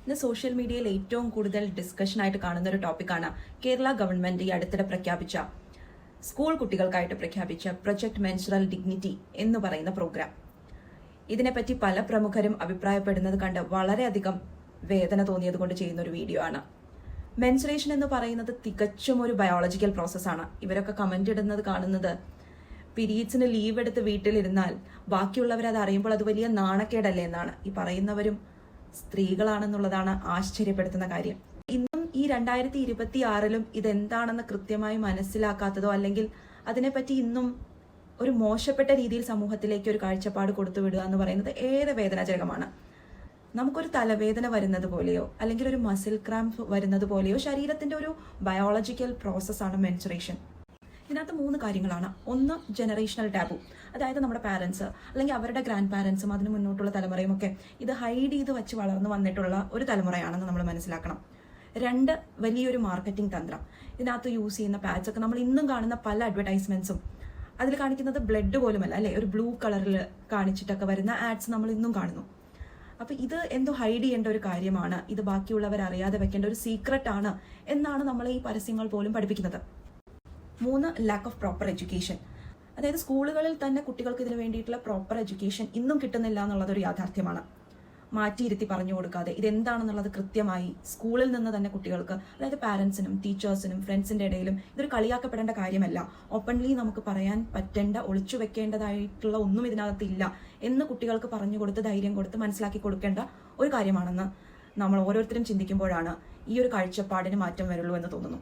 ഇന്ന് സോഷ്യൽ മീഡിയയിൽ ഏറ്റവും കൂടുതൽ ഡിസ്കഷനായിട്ട് കാണുന്ന ഒരു ടോപ്പിക്കാണ് കേരള ഗവൺമെന്റ് ഈ അടുത്തിടെ പ്രഖ്യാപിച്ച സ്കൂൾ കുട്ടികൾക്കായിട്ട് പ്രഖ്യാപിച്ച പ്രൊജക്ട് മെൻസ്ട്രൽ ഡിഗ്നിറ്റി എന്ന് പറയുന്ന പ്രോഗ്രാം. ഇതിനെപ്പറ്റി പല പ്രമുഖരും അഭിപ്രായപ്പെടുന്നത് കണ്ട് വളരെയധികം വേദന തോന്നിയത് കൊണ്ട് ചെയ്യുന്ന ഒരു വീഡിയോ ആണ്. മെൻസ്ട്രേഷൻ എന്ന് പറയുന്നത് തികച്ചും ഒരു ബയോളജിക്കൽ പ്രോസസ്സാണ്. ഇവരൊക്കെ കമന്റ് ഇടുന്നത് കാണുന്നത് പീരീഡ്സിന് ലീവ് എടുത്ത് വീട്ടിലിരുന്നാൽ ബാക്കിയുള്ളവർ അത് അറിയുമ്പോൾ അത് വലിയ നാണക്കേടല്ലേ എന്നാണ്. ഈ പറയുന്നവരും സ്ത്രീകളാണെന്നുള്ളതാണ് ആശ്ചര്യപ്പെടുത്തുന്ന കാര്യം. ഇന്നും ഈ 2026 ഇതെന്താണെന്ന് കൃത്യമായി മനസ്സിലാക്കാത്തതോ അല്ലെങ്കിൽ അതിനെപ്പറ്റി ഇന്നും ഒരു മോശപ്പെട്ട രീതിയിൽ സമൂഹത്തിലേക്ക് ഒരു കാഴ്ചപ്പാട് കൊടുത്തു വിടുക എന്ന് പറയുന്നത് ഏറെ വേദനാജനകമാണ്. നമുക്കൊരു തലവേദന വരുന്നത് പോലെയോ അല്ലെങ്കിൽ ഒരു മസിൽ ക്രാംപ് വരുന്നത് പോലെയോ ശരീരത്തിന്റെ ഒരു ബയോളജിക്കൽ പ്രോസസ്സാണ് മെൻസ്ട്രേഷൻ. ഇതിനകത്ത് 3 കാര്യങ്ങളാണ്. ഒന്ന്, ജനറേഷണൽ ടാബു, അതായത് നമ്മുടെ പാരൻസ് അല്ലെങ്കിൽ അവരുടെ ഗ്രാൻഡ് പാരൻസും അതിന് മുന്നോട്ടുള്ള തലമുറയും ഒക്കെ ഇത് ഹൈഡ് ചെയ്ത് വെച്ച് വളർന്നു വന്നിട്ടുള്ള ഒരു തലമുറയാണെന്ന് നമ്മൾ മനസ്സിലാക്കണം. 2, വലിയൊരു മാർക്കറ്റിംഗ് തന്ത്രം. ഇതിനകത്ത് യൂസ് ചെയ്യുന്ന പാഡ്സ് ഒക്കെ നമ്മൾ ഇന്നും കാണുന്ന പല അഡ്വർടൈസ്മെന്റ്സും അതിൽ കാണിക്കുന്നത് ബ്ലഡ് പോലുമല്ല, അല്ലെ, ഒരു ബ്ലൂ കളറിൽ കാണിച്ചിട്ടൊക്കെ വരുന്ന ആഡ്സ് നമ്മൾ ഇന്നും കാണുന്നു. അപ്പൊ ഇത് എന്തോ ഹൈഡ് ചെയ്യേണ്ട ഒരു കാര്യമാണ്, ഇത് ബാക്കിയുള്ളവർ അറിയാതെ വെക്കേണ്ട ഒരു സീക്രട്ട് ആണ് എന്നാണ് നമ്മൾ ഈ പരസ്യങ്ങൾ പോലും പഠിപ്പിക്കുന്നത്. 3, ലാക്ക് ഓഫ് പ്രോപ്പർ എഡ്യൂക്കേഷൻ. അതായത് സ്കൂളുകളിൽ തന്നെ കുട്ടികൾക്ക് ഇതിന് വേണ്ടിയിട്ടുള്ള പ്രോപ്പർ എഡ്യൂക്കേഷൻ ഇന്നും കിട്ടുന്നില്ല എന്നുള്ളതൊരു യാഥാർത്ഥ്യമാണ്. മാറ്റിയിരുത്തി പറഞ്ഞു കൊടുക്കാതെ ഇതെന്താണെന്നുള്ളത് കൃത്യമായി സ്കൂളിൽ നിന്ന് തന്നെ കുട്ടികൾക്ക്, അതായത് പാരന്റ്സിനും ടീച്ചേഴ്സിനും ഫ്രണ്ട്സിന്റെ ഇടയിലും ഇതൊരു കളിയാക്കപ്പെടേണ്ട കാര്യമല്ല, ഓപ്പൺലി നമുക്ക് പറയാൻ പറ്റേണ്ട, ഒളിച്ചു വെക്കേണ്ടതായിട്ടുള്ള ഒന്നും ഇതിനകത്തില്ല എന്ന് കുട്ടികൾക്ക് പറഞ്ഞു കൊടുത്ത് ധൈര്യം കൊടുത്ത് മനസ്സിലാക്കി കൊടുക്കേണ്ട ഒരു കാര്യമാണെന്ന് നമ്മൾ ഓരോരുത്തരും ചിന്തിക്കുമ്പോഴാണ് ഈ ഒരു കാഴ്ചപ്പാടിന് മാറ്റം വരുള്ളൂ എന്ന് തോന്നുന്നു.